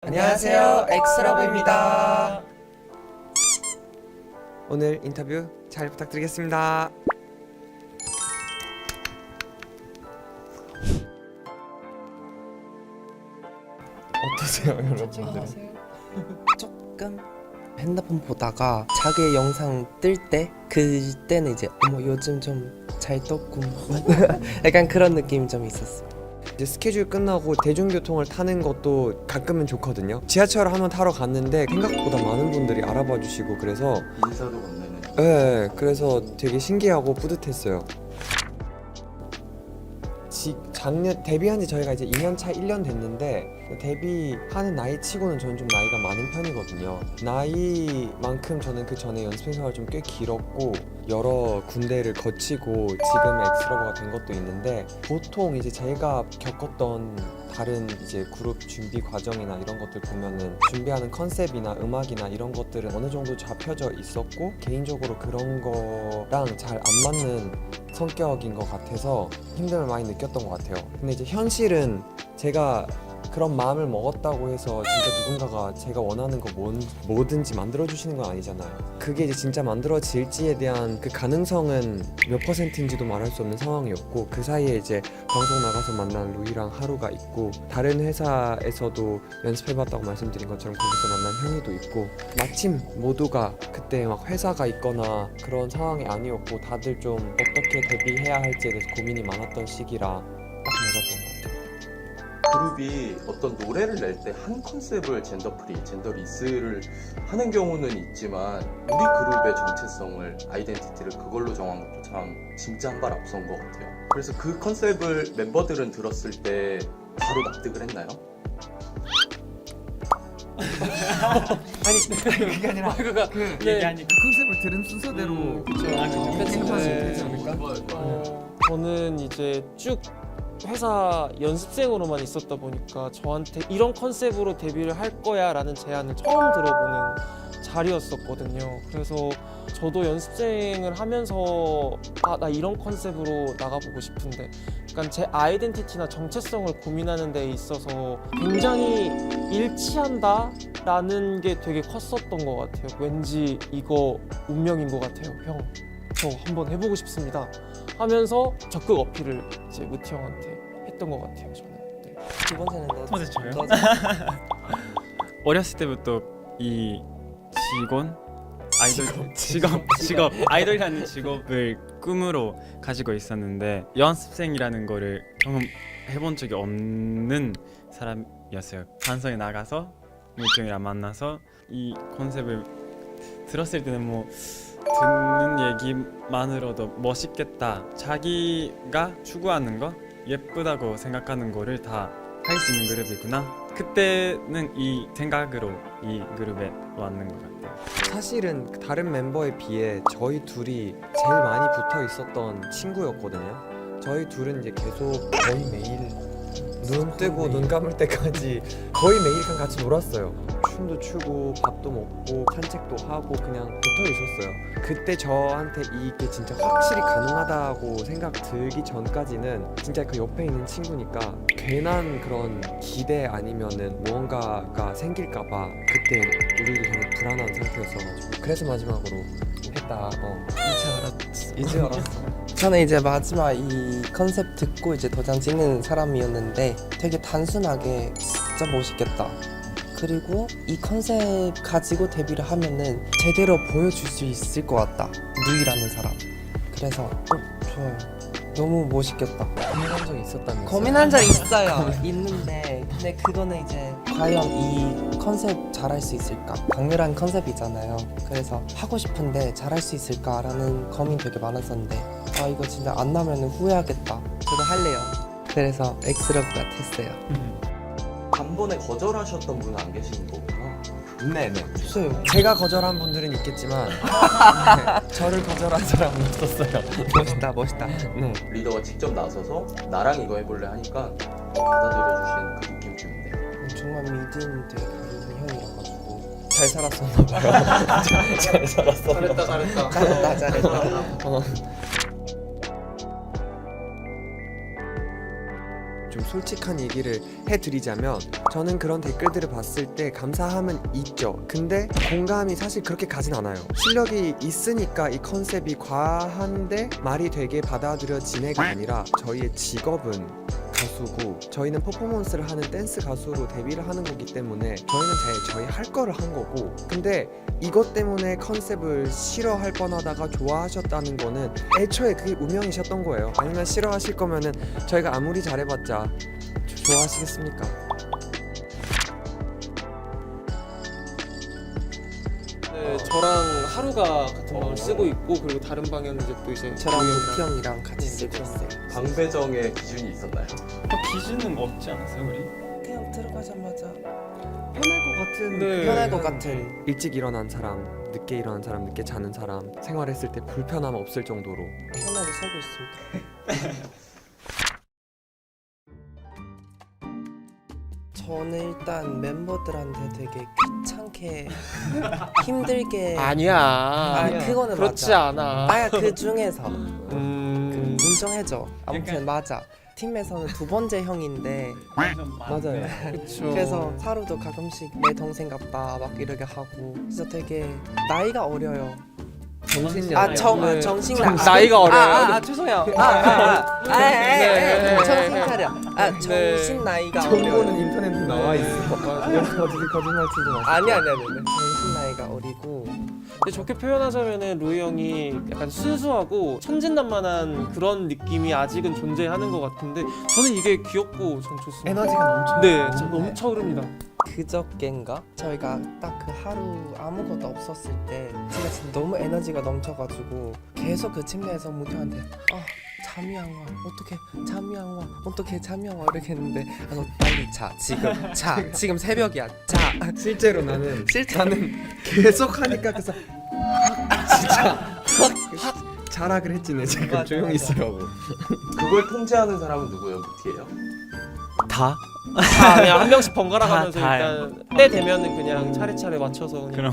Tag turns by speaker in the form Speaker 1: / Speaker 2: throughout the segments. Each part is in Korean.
Speaker 1: 안녕하세요, 엑스러브입니다.
Speaker 2: 오늘 인터뷰 잘 부탁드리겠습니다. 어떠세요, 여러분들?
Speaker 1: 조금 핸드폰 보다가 자기 영상 뜰 때 그때는 이제 어머 요즘 좀 잘 떴구만 약간 그런 느낌이 좀 있었어.
Speaker 2: 이제 스케줄 끝나고 대중교통을 타는 것도 가끔은 좋거든요. 지하철을 한번 타러 갔는데 생각보다 많은 분들이 알아봐 주시고 그래서
Speaker 3: 인사도 건네는.
Speaker 2: 네, 그래서 되게 신기하고 뿌듯했어요. 작년 데뷔한 지 저희가 이제 2년 차 1년 됐는데 데뷔하는 나이 치고는 저는 좀 나이가 많은 편이거든요. 나이만큼 저는 그 전에 연습생 생활 좀 꽤 길었고 여러 군대를 거치고 지금 엑스러브가 된 것도 있는데 보통 이제 제가 겪었던 다른 이제 그룹 준비 과정이나 이런 것들 보면은 준비하는 컨셉이나 음악이나 이런 것들은 어느 정도 잡혀져 있었고 개인적으로 그런 거랑 잘 안 맞는 성격인 것 같아서 힘듦을 많이 느꼈던 것 같아요. 근데 이제 현실은 제가 그런 마음을 먹었다고 해서 진짜 누군가가 제가 원하는 거 뭐든지 만들어주시는 건 아니잖아요. 그게 이제 진짜 만들어질지에 대한 그 가능성은 몇 %인지도 말할 수 없는 상황이었고 그 사이에 이제 방송 나가서 만난 루이랑 하루가 있고 다른 회사에서도 연습해봤다고 말씀드린 것처럼 거기서 만난 형이도 있고 마침 모두가 그때 막 회사가 있거나 그런 상황이 아니었고 다들 좀 어떻게 데뷔해야 할지에 대해서 고민이 많았던 시기라 딱 맞았던 것 같아요.
Speaker 3: 그룹이 어떤 노래를 낼 때 한 컨셉을 젠더프리, 젠더리스를 하는 경우는 있지만 우리 그룹의 정체성을, 아이덴티티를 그걸로 정한 것도 참 진짜 한 발 앞선 것 같아요. 그래서 그 컨셉을 멤버들은 들었을 때 바로 납득을 했나요?
Speaker 2: 아니 그게 아니라
Speaker 4: 얘기하니까
Speaker 2: 그 컨셉을 들은 순서대로
Speaker 4: 그쵸.
Speaker 2: 되지 않을까?
Speaker 4: 저는 이제 쭉 회사 연습생으로만 있었다 보니까 저한테 이런 컨셉으로 데뷔를 할 거야 라는 제안을 처음 들어보는 자리였었거든요. 그래서 저도 연습생을 하면서 나 이런 컨셉으로 나가보고 싶은데 약간 제 아이덴티티나 정체성을 고민하는 데 있어서 굉장히 일치한다 라는 게 되게 컸었던 것 같아요. 왠지 이거 운명인 것 같아요. 형, 저 한번 해보고 싶습니다 하면서 적극 어필을 이제 무티 형한테 했던 것 같아요. 저는. 네.
Speaker 1: 두 번째는 너.
Speaker 5: 첫 번째 저요?
Speaker 1: 너죠?
Speaker 5: 어렸을 때부터 이 직업 아이돌이라는 직업을 꿈으로 가지고 있었는데 연습생이라는 거를 경험해본 적이 없는 사람이었어요. 반성에 나가서 무티 형이랑 만나서 이 컨셉을 들었을 때는 뭐 듣는 얘기만으로도 멋있겠다. 자기가 추구하는 거, 예쁘다고 생각하는 거를 다 할 수 있는 그룹이구나. 그때는 이 생각으로 이 그룹에 왔는 것 같아요.
Speaker 2: 사실은 다른 멤버에 비해 저희 둘이 제일 많이 붙어 있었던 친구였거든요. 저희 둘은 이제 계속 거의 매일 눈 뜨고 눈 감을 때까지 거의 매일 그냥 같이 놀았어요. 춤도 추고 밥도 먹고 산책도 하고 그냥 붙어 있었어요. 그때 저한테 이게 진짜 확실히 가능하다고 생각 들기 전까지는 진짜 그 옆에 있는 친구니까 괜한 그런 기대 아니면은 무언가가 생길까봐 그때 우리도 되게 불안한 상태였어가지고 그래서 마지막으로 했다. 이제 알았어.
Speaker 1: 저는 이제 마지막 이 컨셉 듣고 이제 도장 찍는 사람이었는데 되게 단순하게 진짜 멋있겠다. 그리고 이 컨셉 가지고 데뷔를 하면은 제대로 보여줄 수 있을 것 같다. 루이라는 사람. 그래서 좋아요. 너무 멋있겠다.
Speaker 2: 고민한 적이 있었다면서요?
Speaker 1: 고민한 적 있어요. 있는데 근데 그거는 이제 과연 이 컨셉 잘할 수 있을까? 강렬한 컨셉이잖아요. 그래서 하고 싶은데 잘할 수 있을까라는 고민 되게 많았었는데 이거 진짜 안 나면 후회하겠다. 저도 할래요. 그래서 엑스러브가 됐어요.
Speaker 3: 단번에 거절하셨던 분은 안 계시는 거구나.
Speaker 2: 네네.
Speaker 1: 없어요.
Speaker 2: 제가 거절한 분들은 있겠지만 네, 저를 거절한 사람은 없었어요.
Speaker 1: 멋있다, 멋있다.
Speaker 2: 네.
Speaker 3: 리더가 직접 나서서 나랑 이거 해볼래 하니까 받아들여 주시는 그 느낌쯤인데.
Speaker 1: 정말 믿음 되게 가는 형이라 가지고
Speaker 2: 잘 살았었나 봐요. 잘 살았었나 봐요.
Speaker 1: 잘했다, 잘했다.
Speaker 2: 좀 좀 솔직한 얘기를 해드리자면 저는 그런 댓글들을 봤을 때 감사함은 있죠. 근데 공감이 사실 그렇게 가진 않아요. 실력이 있으니까 이 컨셉이 과한데 말이 되게 받아들여지네가 아니라 저희의 직업은 가수고 저희는 퍼포먼스를 하는 댄스 가수로 데뷔를 하는 거기 때문에 저희는 저희 할 거를 한 거고, 근데 이것 때문에 컨셉을 싫어할 뻔하다가 좋아하셨다는 거는 애초에 그게 운명이셨던 거예요. 아니면 싫어하실 거면은 저희가 아무리 잘해봤자 좋아하시겠습니까?
Speaker 4: 네, 저랑 하루가 같은 방을 쓰고 있고 그리고 다른 방에는 이제 또 이제
Speaker 1: 저랑
Speaker 4: 우영이랑
Speaker 1: 루키 형이랑 같이 쓰고 있어요.
Speaker 3: 방배정의 기준이 있었나요?
Speaker 5: 기준은 없지 않았어요 우리?
Speaker 1: 그냥 들어가자마자
Speaker 2: 편할 것 같은
Speaker 4: 네.
Speaker 1: 편할 것 같은.
Speaker 2: 일찍 일어난 사람, 늦게 일어난 사람, 늦게 자는 사람, 생활했을 때 불편함 없을 정도로.
Speaker 1: 편하게 살고 있습니다. 저는 일단 멤버들한테 되게 귀찮게 힘들게
Speaker 4: 아니야.
Speaker 1: 그거는
Speaker 4: 그렇지
Speaker 1: 맞아.
Speaker 4: 않아.
Speaker 1: 그 중에서 인정해줘. 아무튼
Speaker 5: 약간-
Speaker 1: 맞아. 팀에서는 두 번째 형인데
Speaker 2: 맞아요.
Speaker 4: 그렇죠.
Speaker 1: 그래서 하루도 가끔씩 내 동생 같다 막 이렇게 하고 그래서 되게 나이가 어려요.
Speaker 2: 정신
Speaker 1: 네. 정신
Speaker 4: 나이가 어려요.
Speaker 1: 죄송해요.
Speaker 4: 네.
Speaker 1: 정신 차려. 정신 나이가 어려요.
Speaker 2: 정보는 인터넷에 나와 있어. 거짓말 치지 마세요.
Speaker 1: 아니. 정신 나이가 어리고
Speaker 4: 근데 좋게 표현하자면은 로이 형이 약간 순수하고 천진난만한 그런 느낌이 아직은 존재하는 것 같은데 저는 이게 귀엽고 전 좋습니다.
Speaker 2: 에너지가 넘쳐.
Speaker 4: 네, 진짜 넘쳐흐릅니다.
Speaker 1: 그저껜가 저희가 딱 그 하루 아무것도 없었을 때 제가 진짜 너무 에너지가 넘쳐가지고 계속 그 침대에서 무태한테 잠이 안 와. 어떻게 잠이 안 와 이렇게 했는데 너 빨리 지금 새벽이야.
Speaker 2: 실제로 나는
Speaker 1: 실제
Speaker 2: 나는 계속 하니까 그래서 진짜 자락을 했지 내 지금
Speaker 1: 맞아,
Speaker 2: 조용히
Speaker 1: 맞아.
Speaker 2: 있으라고.
Speaker 3: 그걸 통제하는 사람은 누구예요? 무티예요?
Speaker 5: 다?
Speaker 4: 그냥 한 명씩 번갈아 가면서
Speaker 5: 다요.
Speaker 4: 일단 때 되면은 그냥 차례차례 맞춰서 그냥.
Speaker 5: 그런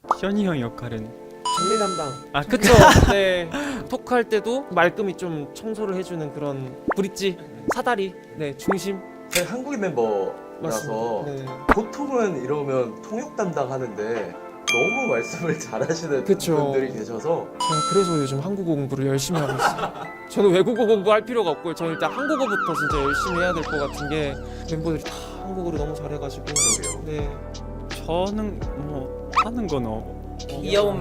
Speaker 5: 거 현이 형 역할은
Speaker 2: 정리 담당.
Speaker 5: 아
Speaker 4: 그쵸. 네. 토크할 때도 말끔히 좀 청소를 해주는 그런 브릿지, 사다리, 네 중심.
Speaker 3: 저희 한국인 멤버라서
Speaker 4: 맞습니다. 네.
Speaker 3: 보통은 이러면 통역 담당하는데 너무 말씀을 잘하시는
Speaker 4: 그쵸.
Speaker 3: 분들이 계셔서
Speaker 4: 제가 그래서 요즘 한국어 공부를 열심히 하고 있어요. 저는 외국어 공부할 필요가 없고요. 저는 일단 한국어부터 진짜 열심히 해야 될 것 같은 게 멤버들이 다 한국어를 너무 잘해가지고.
Speaker 3: 그러게요.
Speaker 4: 네.
Speaker 5: 저는 뭐 하는 건
Speaker 4: 귀여운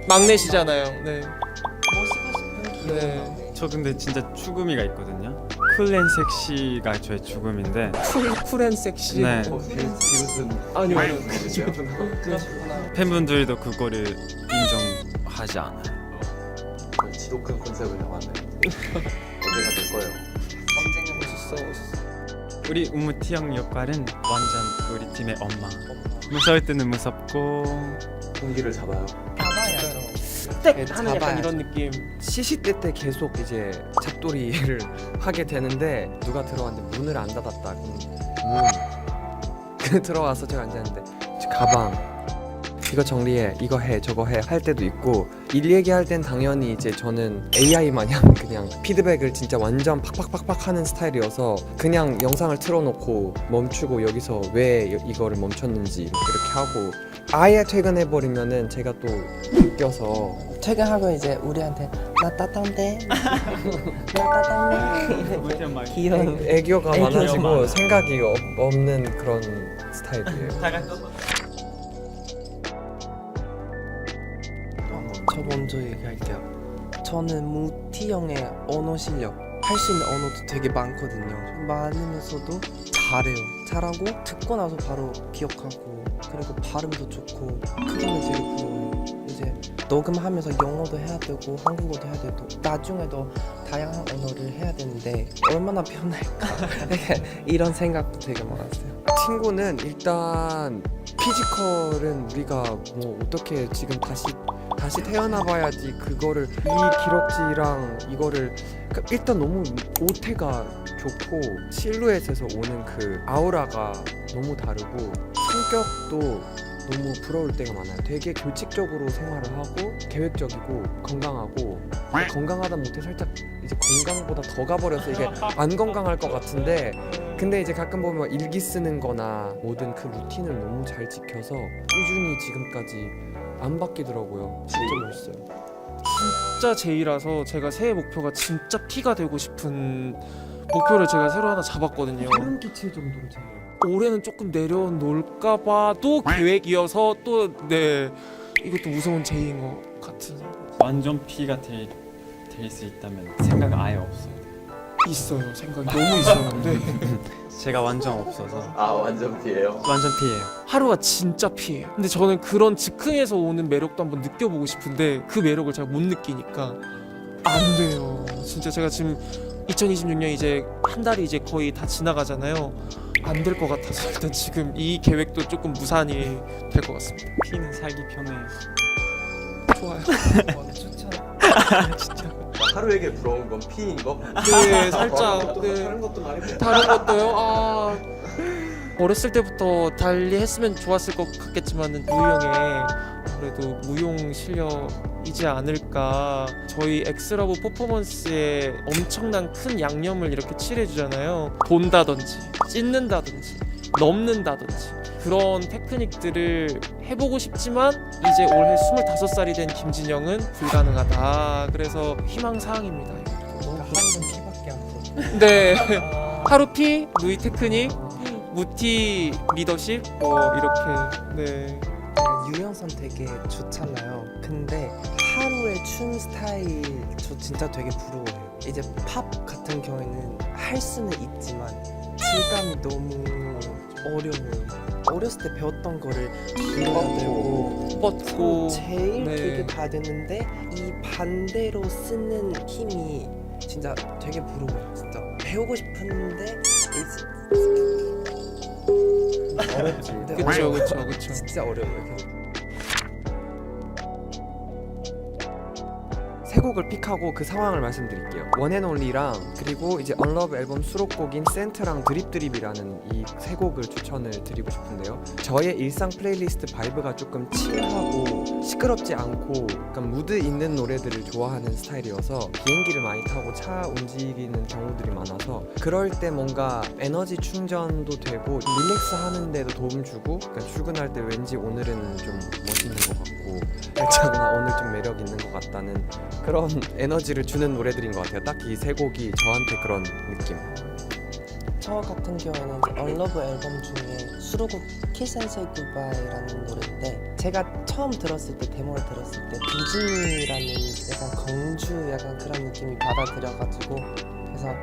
Speaker 4: 막내시잖아요. 네.
Speaker 1: 멋있고 싶은 귀여운
Speaker 4: 네.
Speaker 5: 저 근데 진짜 죽음이가 있거든요. 쿨앤 섹시가 저의 죽음인데
Speaker 4: 쿨앤 섹시.
Speaker 5: 네.
Speaker 3: 비웃은
Speaker 4: 아니요.
Speaker 1: 그러시구나.
Speaker 5: 팬분들도 그거를 인정하지 않아요.
Speaker 3: 지독한 컨셉을 정하는 언제가 될 거예요.
Speaker 1: 언젠가
Speaker 4: 멋있어.
Speaker 5: 우리 우무티 형 역할은 완전 우리 팀의 엄마. 무서울 때는 무섭고
Speaker 3: 공기를 잡아요.
Speaker 1: 봐봐야죠.
Speaker 4: 땡
Speaker 1: 네,
Speaker 4: 하는 약간
Speaker 1: 잡아야죠.
Speaker 4: 이런 느낌.
Speaker 2: 시시때때 계속 이제 잡돌이를 하게 되는데 누가 들어왔는데 문을 안 닫았다. 문 들어와서 제가 앉았는데 가방 이거 정리해, 이거 해, 저거 해 할 때도 있고, 일 얘기할 땐 당연히 이제 저는 AI 마냥 그냥 피드백을 진짜 완전 팍팍팍팍 하는 스타일이어서 그냥 영상을 틀어놓고 멈추고 여기서 왜 이거를 멈췄는지 이렇게 하고, 아예 퇴근해버리면은 제가 또 웃겨서
Speaker 1: 퇴근하고 이제 우리한테 나 따뜻한데 나 따뜻한데 귀여운
Speaker 2: 애교가
Speaker 1: 애교
Speaker 2: 많아지고
Speaker 5: 많아.
Speaker 2: 생각이 없는 그런 스타일이에요.
Speaker 1: 저 먼저 얘기할게요. 저는 무티 형의 언어 실력 할 수 있는 언어도 되게 많거든요. 많으면서도 잘하고 듣고 나서 바로 기억하고 그리고 발음도 좋고 그거는 되게 부러워요. 이제 녹음하면서 영어도 해야 되고 한국어도 해야 되고 나중에도 다양한 언어를 해야 되는데 얼마나 편할까 이런 생각도 되게 많았어요.
Speaker 2: 친구는 일단 피지컬은 우리가 뭐 어떻게 지금 다시 태어나봐야지 그거를 이 기럭지랑 이거를 그러니까 일단 너무 모태가 좋고 실루엣에서 오는 그 아우라가 너무 다르고 성격도 너무 부러울 때가 많아요. 되게 규칙적으로 생활을 하고 계획적이고 건강하고 건강하다 못해 살짝 이제 건강보다 더 가버려서 이게 안 건강할 것 같은데 근데 이제 가끔 보면 일기 쓰는 거나 모든 그 루틴을 너무 잘 지켜서 꾸준히 지금까지 안 바뀌더라고요. 진짜 멋있어요.
Speaker 4: 진짜 제이라서 제가 새해 목표가 진짜 P가 되고 싶은 목표를 제가 새로 하나 잡았거든요.
Speaker 2: 소름 끼칠 정도로 제예요.
Speaker 4: 올해는 조금 내려놓을까봐 또 계획이어서 또 네 이것도 무서운 제이인 것 같은
Speaker 5: 완전 P가 될 수 있다면 생각 아예 없어요.
Speaker 4: 있어요. 생각이 너무 있었는데
Speaker 5: 제가 완전 없어서
Speaker 3: 아 완전 P예요.
Speaker 5: 완전 P예요.
Speaker 4: 하루가 진짜 P예요. 근데 저는 그런 즉흥에서 오는 매력도 한번 느껴보고 싶은데 그 매력을 잘 못 느끼니까 안 돼요. 진짜 제가 지금 2026년 이제 한 달이 이제 거의 다 지나가잖아요. 안 될 것 같아서 일단 지금 이 계획도 조금 무산이 될 것 같습니다.
Speaker 5: P는 살기 편해요.
Speaker 4: 좋아요.
Speaker 1: 추천.
Speaker 4: 진짜.
Speaker 3: 하루에게 부러운 건 P인 거?
Speaker 4: 네, 살짝. 네.
Speaker 2: 다른 것도 말해요.
Speaker 4: 다른 것도요. 아 어렸을 때부터 달리했으면 좋았을 것 같겠지만은 무이 형의 그래도 무용 실력이지 않을까. 저희 엑스러브 퍼포먼스에 엄청난 큰 양념을 이렇게 칠해주잖아요. 돈다든지 찢는다든지 넘는다든지 그런 테크닉들을 해보고 싶지만 이제 올해 25살이 된 김진영은 불가능하다. 그래서 희망사항입니다.
Speaker 1: 하루는 P밖에 안 보여.
Speaker 4: 네. 하루 피, 누이 테크닉, 무티 리더십 뭐 이렇게. 네.
Speaker 1: 유연성 되게 좋잖아요. 근데 하루의 춤 스타일 저 진짜 되게 부러워요. 이제 팝 같은 경우에는 할 수는 있지만 질감이 너무 어려워요. 어렸을 때 배웠던 거를 불러야 되고
Speaker 4: 뻗고
Speaker 1: 제일
Speaker 4: 네.
Speaker 1: 되게 봐야 되는데 이 반대로 쓰는 힘이 진짜 되게 부러워요. 진짜 배우고 싶은데 어렵지.
Speaker 4: 그쵸.
Speaker 1: 진짜 어려워요. 계속.
Speaker 2: 세 곡을 픽하고 그 상황을 말씀드릴게요. 원앤올리랑 그리고 이제 언러브 앨범 수록곡인 센트랑 드립드립이라는 이 세 곡을 추천을 드리고 싶은데요. 저의 일상 플레이리스트 바이브가 조금 칠하고 시끄럽지 않고 약간 무드 있는 노래들을 좋아하는 스타일이어서 비행기를 많이 타고 차 움직이는 경우들이 많아서 그럴 때 뭔가 에너지 충전도 되고 릴렉스 하는데도 도움 주고 약간 출근할 때 왠지 오늘은 좀 멋있는 것 같고 살짝 나 오늘 좀 매력 있는 것 같다는 그런 에너지를 주는 노래들인 것 같아요. 딱 이 세 곡이 저한테 그런 느낌.
Speaker 1: 저 같은 경우에는 언러브 앨범 중에 수록곡 Kiss and Say Goodbye라는 노래인데 제가 처음 들었을 때 데모를 들었을 때 디즈니라는 약간 공주 약간 그런 느낌이 받아들여가지고 그래서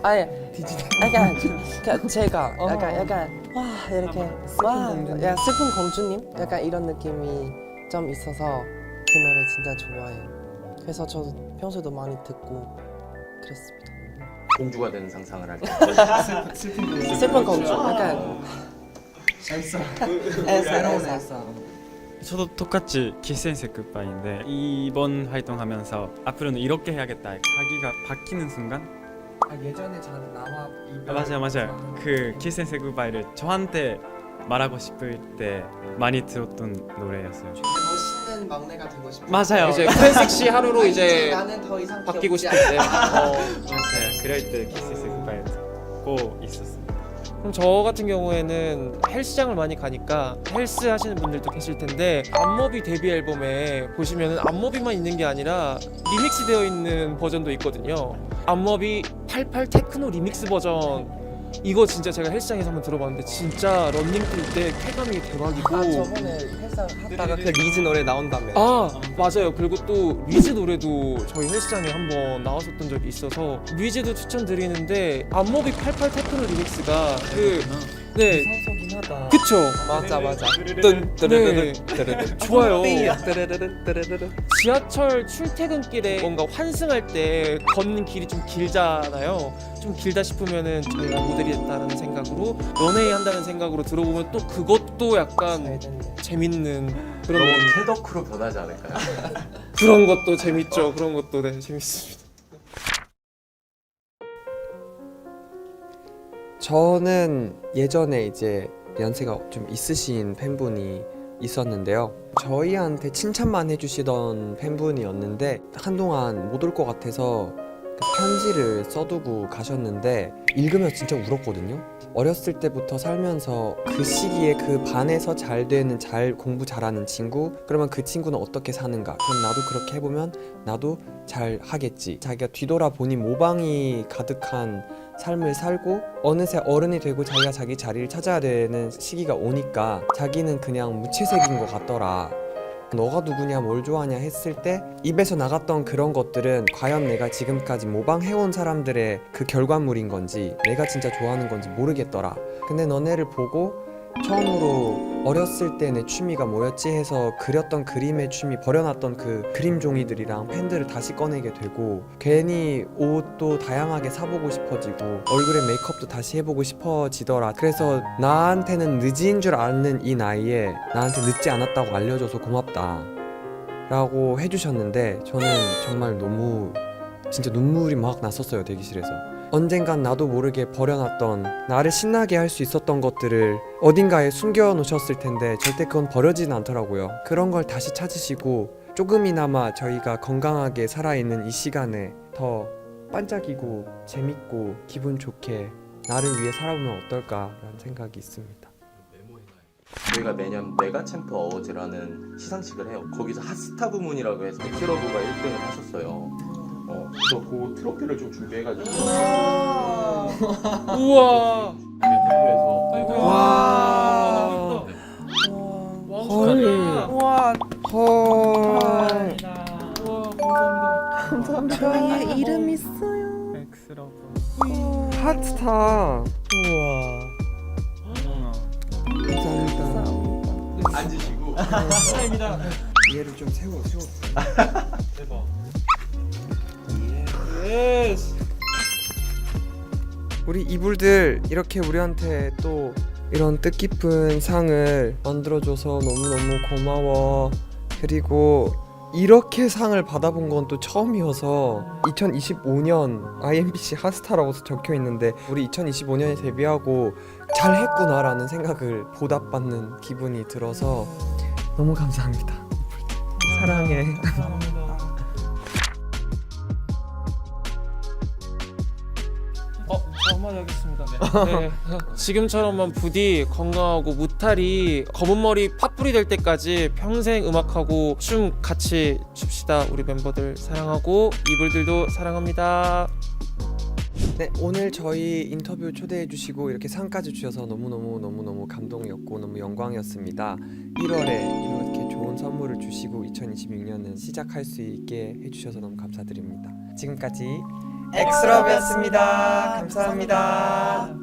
Speaker 1: 아예
Speaker 2: 디지털
Speaker 1: 약간 제가 약간 와 이렇게 와
Speaker 2: 공주님.
Speaker 1: 야 슬픈 공주님 약간 이런 느낌이 좀 있어서 그 노래 진짜 좋아해요. 그래서 저도 평소에도 많이 듣고 그랬습니다.
Speaker 3: 공주가 되는 상상을 할 때.
Speaker 1: 슬픈 공주 약간
Speaker 2: 엘사
Speaker 1: 엘사
Speaker 5: 저도 똑같이 키스앤세 굿바이인데 이번 활동하면서 앞으로는 이렇게 해야겠다. 자기가 바뀌는 순간
Speaker 2: 예전에 저는 나와
Speaker 5: 맞아요. 그 키스앤세 굿바이를 저한테 말하고 싶을 때 많이 들었던 노래였어요.
Speaker 1: 멋있는 막내가 되고 싶어.
Speaker 5: 맞아요.
Speaker 4: 이제 클래식시 하루로 이제
Speaker 1: 나는 더 이상
Speaker 4: 바뀌고
Speaker 1: 귀엽지
Speaker 4: 싶을 때.
Speaker 5: 맞아요. 그럴 때 키스앤세 굿바이 듣고 있었어요.
Speaker 4: 그럼 저 같은 경우에는 헬스장을 많이 가니까 헬스 하시는 분들도 계실 텐데 안머비 데뷔 앨범에 보시면은 안머비만 있는 게 아니라 리믹스 되어 있는 버전도 있거든요. 안머비 88 테크노 리믹스 버전. 이거 진짜 제가 헬스장에서 한번 들어봤는데 진짜 런닝 뛸 때 쾌감이 대박이고.
Speaker 1: 아 저번에 헬스 하다가 그 리즈 노래 나온다며.
Speaker 4: 아 맞아요. 그리고 또 위즈 노래도 저희 헬스장에 한번 나왔었던 적이 있어서 위즈도 추천드리는데 안머비 88 테크노 리믹스가 네
Speaker 1: 이상소긴 하다.
Speaker 4: 그쵸.
Speaker 1: 맞아.
Speaker 4: 네. 좋아요.
Speaker 1: 뜨르르르.
Speaker 4: 지하철 출퇴근길에 뭔가 환승할 때 걷는 길이 좀 길잖아요. 좀 길다 싶으면은 저희가 모델이 됐다는 생각으로 런웨이 한다는 생각으로 들어보면 또 그것도 약간
Speaker 1: 잘 됐네.
Speaker 4: 재밌는 그런
Speaker 3: 너무
Speaker 4: 노래.
Speaker 3: 캐덕크로 변하지 않을까요?
Speaker 4: 그런 것도 재밌죠. 그런 것도 네 재밌습니다.
Speaker 2: 저는 예전에 이제 연세가 좀 있으신 팬분이 있었는데요. 저희한테 칭찬만 해주시던 팬분이었는데 한동안 못 올 것 같아서 그 편지를 써두고 가셨는데 읽으면서 진짜 울었거든요. 어렸을 때부터 살면서 그 시기에 그 반에서 잘 되는 잘 공부 잘하는 친구, 그러면 그 친구는 어떻게 사는가, 그럼 나도 그렇게 해보면 나도 잘 하겠지. 자기가 뒤돌아보니 모방이 가득한 삶을 살고 어느새 어른이 되고 자기가 자기 자리를 찾아야 되는 시기가 오니까 자기는 그냥 무채색인 것 같더라. 너가 누구냐 뭘 좋아하냐 했을 때 입에서 나갔던 그런 것들은 과연 내가 지금까지 모방해온 사람들의 그 결과물인 건지 내가 진짜 좋아하는 건지 모르겠더라. 근데 너네를 보고 처음으로 어렸을 때 내 취미가 뭐였지 해서 그렸던 그림의 취미 버려놨던 그 그림 종이들이랑 펜들을 다시 꺼내게 되고 괜히 옷도 다양하게 사보고 싶어지고 얼굴에 메이크업도 다시 해보고 싶어지더라. 그래서 나한테는 늦은 줄 아는 이 나이에 나한테 늦지 않았다고 알려줘서 고맙다 라고 해주셨는데 저는 정말 너무 진짜 눈물이 막 났었어요. 대기실에서 언젠간 나도 모르게 버려놨던 나를 신나게 할 수 있었던 것들을 어딘가에 숨겨놓으셨을 텐데 절대 그건 버려지진 않더라고요. 그런 걸 다시 찾으시고 조금이나마 저희가 건강하게 살아있는 이 시간에 더 반짝이고 재밌고 기분 좋게 나를 위해 살아보면 어떨까라는 생각이 있습니다.
Speaker 3: 저희가 매년 메가챔프 어워즈라는 시상식을 해요. 거기서 핫스타 부문이라고 해서 엑스러브가 1등을 하셨어요. 그래서 그 트로피를 좀 준비해가지고
Speaker 4: 우와.
Speaker 3: 대표에서
Speaker 2: 와.
Speaker 4: 헐.
Speaker 1: 우와, 헐.
Speaker 4: 우와, 감사합니다.
Speaker 1: 저희의 이름 있어요.
Speaker 5: 엑스러브.
Speaker 2: 핫스타.
Speaker 1: 우와.
Speaker 2: 감사합니다.
Speaker 3: 앉으시고
Speaker 4: 감사합니다.
Speaker 2: 얘를 좀 세워.
Speaker 4: 대박. 예스.
Speaker 2: 우리 이불들 이렇게 우리한테 또 이런 뜻깊은 상을 만들어줘서 너무너무 고마워. 그리고 이렇게 상을 받아본 건 또 처음이어서 2025년 IMBC 핫스타라고 적혀 있는데 우리 2025년에 데뷔하고 잘했구나라는 생각을 보답받는 기분이 들어서 너무 감사합니다. 사랑해.
Speaker 4: 감사합니다. 저 한마디 하겠습니다. 네. 지금처럼만 부디 건강하고 무탈이 검은 머리 팥불이 될 때까지 평생 음악하고 춤 같이 춥시다. 우리 멤버들 사랑하고 이불들도 사랑합니다.
Speaker 2: 네, 오늘 저희 인터뷰 초대해 주시고 이렇게 상까지 주셔서 너무너무 감동이었고 너무 영광이었습니다. 1월에 이렇게 좋은 선물을 주시고 2026년은 시작할 수 있게 해주셔서 너무 감사드립니다. 지금까지 엑스러브였습니다. 감사합니다.